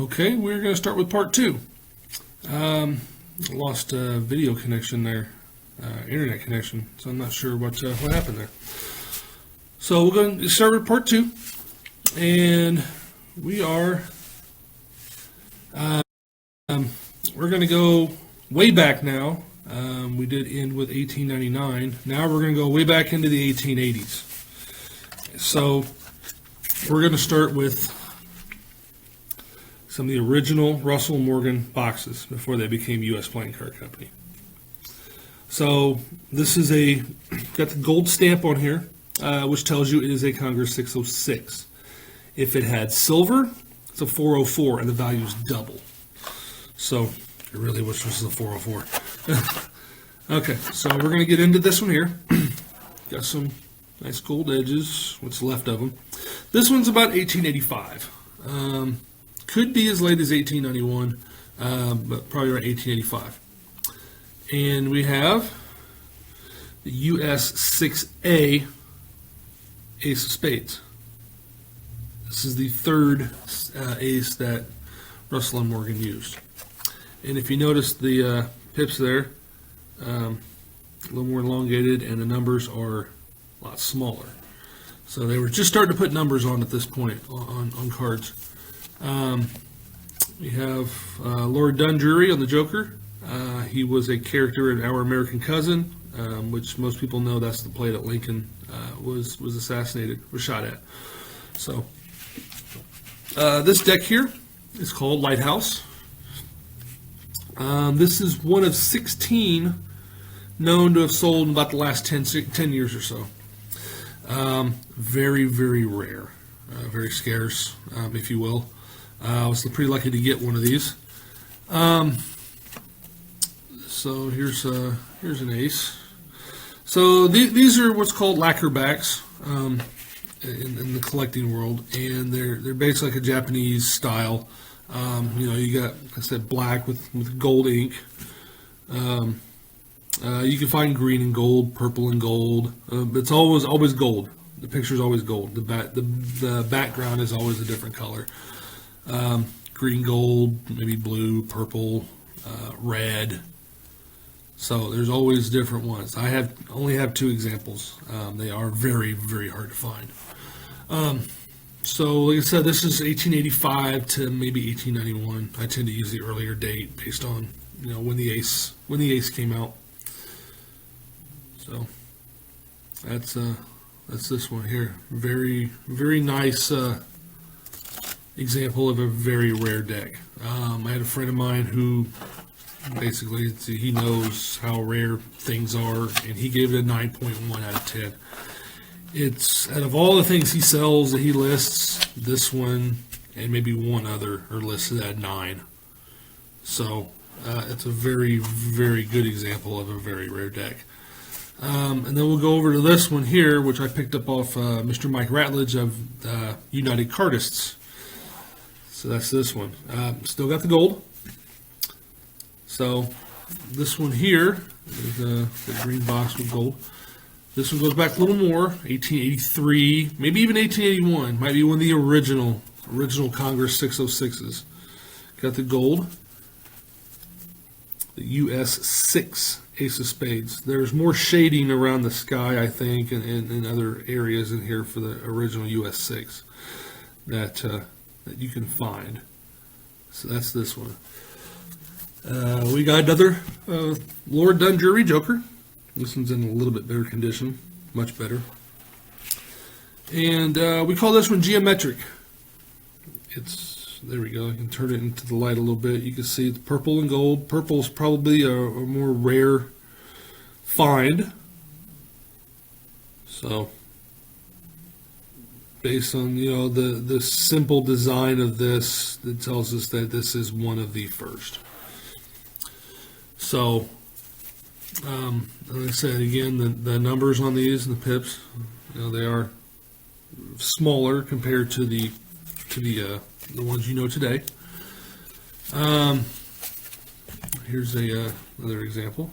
Okay, we're going to start with part two. Lost video connection there, internet connection, so I'm not sure what happened there. So we're going to start with part two, and we are we're going to go way back now. We did end with 1899. Now we're going to go way back into the 1880s. So we're going to start with some of the original Russell Morgan boxes before they became U.S. Playing Card Company. So this is got the gold stamp on here, which tells you it is a Congress 606. If it had silver, it's a 404, and the value is double. So I really wish this was a 404. Okay, so we're going to get into this one here. Got some nice gold edges, what's left of them. This one's about 1885. Could be as late as 1891, but probably around 1885. And we have the US 6A Ace of Spades. This is the third ace that Russell and Morgan used. And if you notice the pips there, a little more elongated, and the numbers are a lot smaller. So they were just starting to put numbers on at this point on cards. We have Lord Dundreary on the Joker. He was a character in Our American Cousin, which most people know that's the play that Lincoln was assassinated, was shot at. So this deck here is called Lighthouse. This is one of 16 known to have sold in about the last 10 years or so. Very, very rare, very scarce, if you will. I was pretty lucky to get one of these. So here's an ace. So these are what's called lacquerbacks in the collecting world, and they're basically like a Japanese style. You got, like I said, black with gold ink. You can find green and gold, purple and gold, but it's always gold. The picture's always gold. The background is always a different color. Green, gold, maybe blue, purple, red. So there's always different ones. I only have two examples. They are very, very hard to find. So like I said, this is 1885 to maybe 1891. I tend to use the earlier date based on when the ace came out. So that's this one here. Very, very nice example of a very rare deck. I had a friend of mine who basically he knows how rare things are, and he gave it a 9.1 out of 10. It's out of all the things he sells that he lists, this one and maybe one other are listed at 9. So it's a very, very good example of a very rare deck. And then we'll go over to this one here, which I picked up off Mr. Mike Ratledge of United Cardists. So that's this one. Still got the gold. So this one here is the green box with gold. This one goes back a little more, 1883, maybe even 1881. Might be one of the original Congress 606s. Got the gold. The US 6 Ace of Spades. There's more shading around the sky, I think, and other areas in here for the original US 6 that you can find. So that's this one. We got another Lord Dundreary Joker. This one's in a little bit better condition, much better. And we call this one Geometric. There we go. I can turn it into the light a little bit. You can see it's purple and gold. Purple is probably a more rare find. So based on the simple design of this, it tells us that this is one of the first. So like I said again, the numbers on these and the pips, they are smaller compared to the ones today. Here's another example.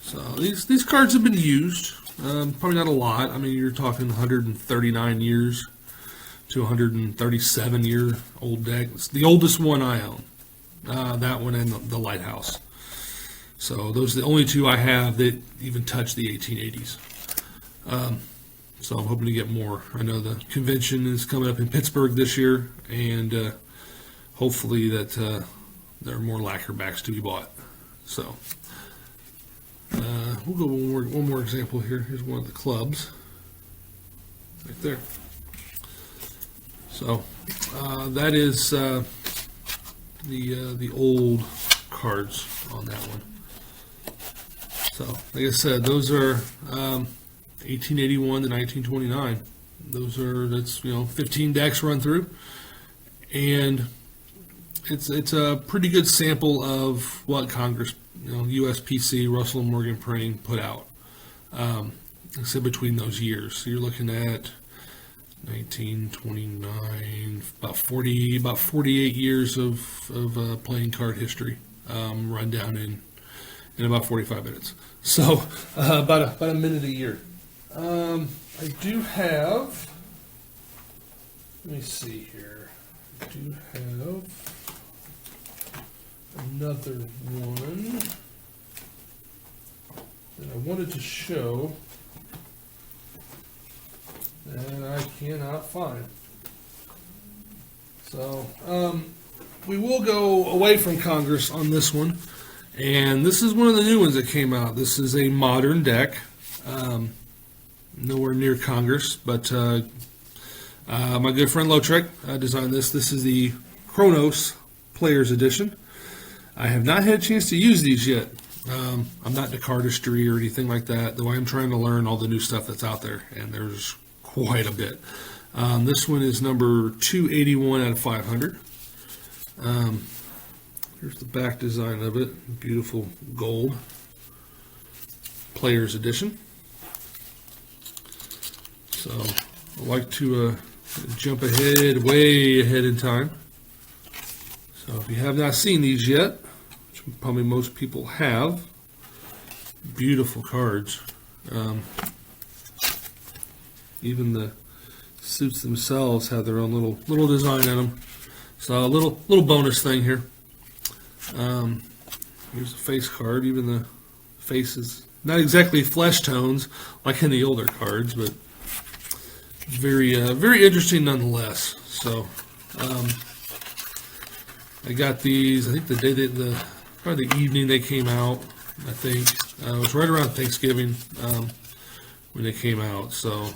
So these cards have been used, probably not a lot. I mean, you're talking 139 years to 137-year-old deck. It's the oldest one I own. That one and the Lighthouse. So those are the only two I have that even touch the 1880s. So I'm hoping to get more. I know the convention is coming up in Pittsburgh this year, and hopefully that there are more lacquer backs to be bought. So we'll go one more example here. Here's one of the clubs right there. So that is the old cards on that one. So like I said, those are 1881 to 1929. That's 15 decks run through, and it's a pretty good sample of what Congress, USPC, Russell and Morgan Printing put out. Except between those years, so you're looking at 1929, about 48 years of playing card history, run down in about 45 minutes. So about a minute a year. I do have. Let me see here. I do have another one that I wanted to show that I cannot find. So we will go away from Congress on this one, and this is one of the new ones that came out. This is a modern deck, nowhere near Congress, but my good friend Lotrek designed this. This is the Chronos Players Edition. I have not had a chance to use these yet. I'm not into cardistry or anything like that, though I am trying to learn all the new stuff that's out there, and there's quite a bit. This one is number 281 out of 500. Here's the back design of it. Beautiful gold. Players Edition. So I like to jump ahead, way ahead in time. So if you have not seen these yet, which probably most people have, beautiful cards. Even the suits themselves have their own little design in them. So a little bonus thing here. Here's a face card. Even the face is not exactly flesh tones like in the older cards, but very interesting nonetheless. So I got these. I think the day probably the evening they came out. I think it was right around Thanksgiving when they came out. So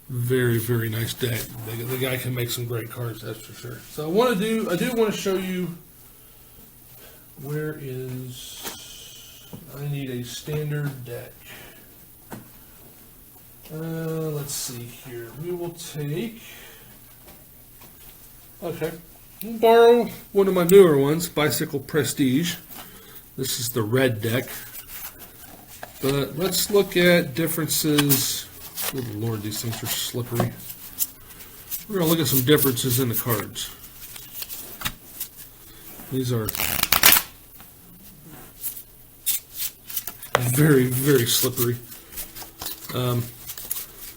very nice deck. The guy can make some great cards, that's for sure. So I do want to show you where I need a standard deck. Let's see here. We will take. Okay, we'll borrow one of my newer ones, Bicycle Prestige. This is the red deck. But let's look at differences. Good Lord, these things are slippery. We're going to look at some differences in the cards. These are very slippery.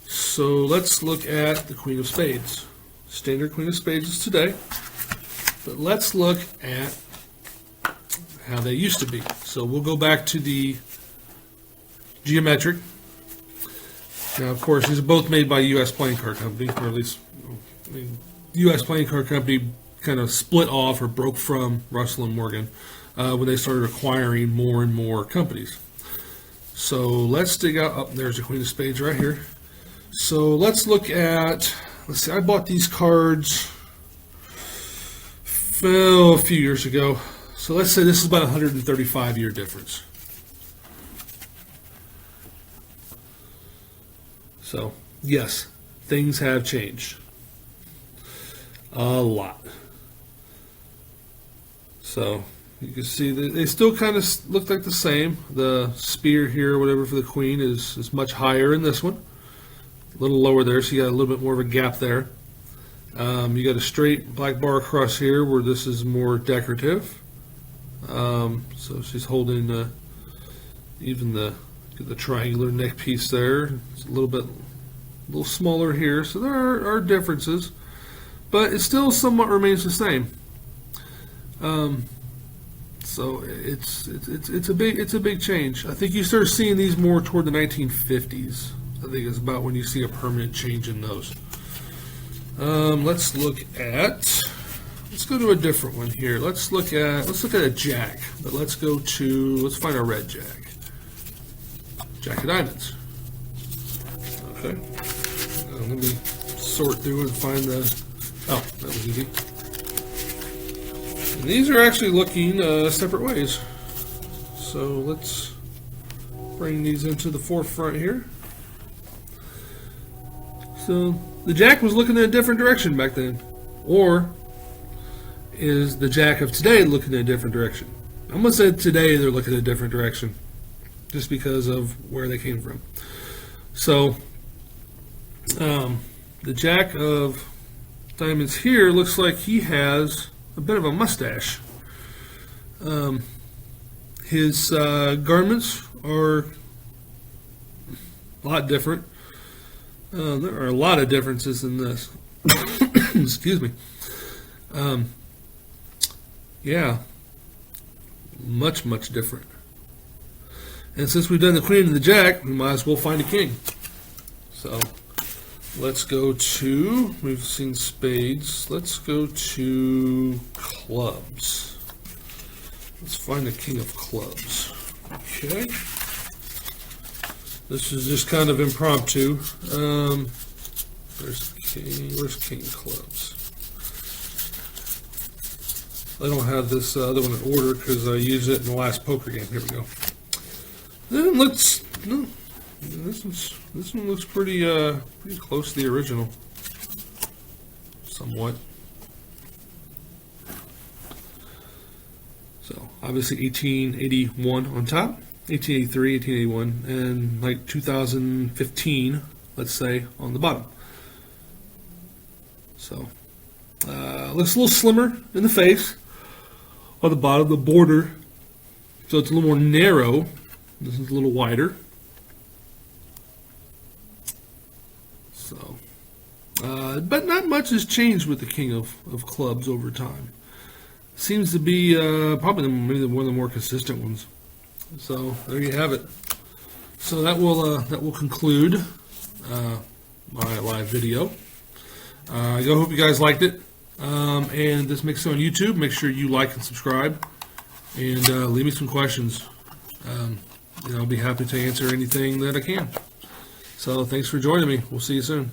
So let's look at the Queen of Spades. Standard Queen of Spades is today. But let's look at how they used to be. So we'll go back to the geometric. Now, of course, these are both made by U.S. Playing Card Company, or at least U.S. Playing Card Company kind of split off or broke from Russell and Morgan when they started acquiring more and more companies. So let's dig out. Oh, there's a Queen of Spades right here. So let's look at. Let's see. I bought these cards a few years ago. So let's say this is about a 135-year difference. So, yes, things have changed. A lot. So, you can see that they still kind of look like the same. The spear here, whatever, for the queen is much higher in this one. A little lower there, so you got a little bit more of a gap there. You got a straight black bar across here where this is more decorative. So she's holding even the triangular neck piece there. It's a little bit little smaller here, so there are differences, but it still somewhat remains the same. So it's a big change. I think you start seeing these more toward the 1950s. I think it's about when you see a permanent change in those. Let's go to a different one here. Let's look at a jack, but let's find a red jack. Jack of diamonds. Okay. Let me sort through and find oh, that was easy. And these are actually looking separate ways. So let's bring these into the forefront here. So the jack was looking in a different direction back then. Or is the jack of today looking in a different direction? I'm going to say today they're looking in a different direction, just because of where they came from. So the jack of diamonds here looks like he has a bit of a mustache. His garments are a lot different. There are a lot of differences in this. Excuse me. Yeah, much different. And since we've done the queen and the jack, we might as well find a king. So let's go to, we've seen spades, let's go to clubs. Let's find the king of clubs. Okay. This is just kind of impromptu. Where's king clubs? I don't have this other one in order because I used it in the last poker game. Here we go. It looks, no, this one looks pretty close to the original, somewhat. So obviously 1881 on top, 1883, 1881, and like 2015, let's say, on the bottom. So looks a little slimmer in the face. On the bottom, the border, so it's a little more narrow. This is a little wider. So, but not much has changed with the king of clubs over time. Seems to be probably maybe one of the more consistent ones. So there you have it. So that will conclude my live video. I hope you guys liked it. And this makes it on YouTube. Make sure you like and subscribe, and leave me some questions. I'll be happy to answer anything that I can. So thanks for joining me. We'll see you soon.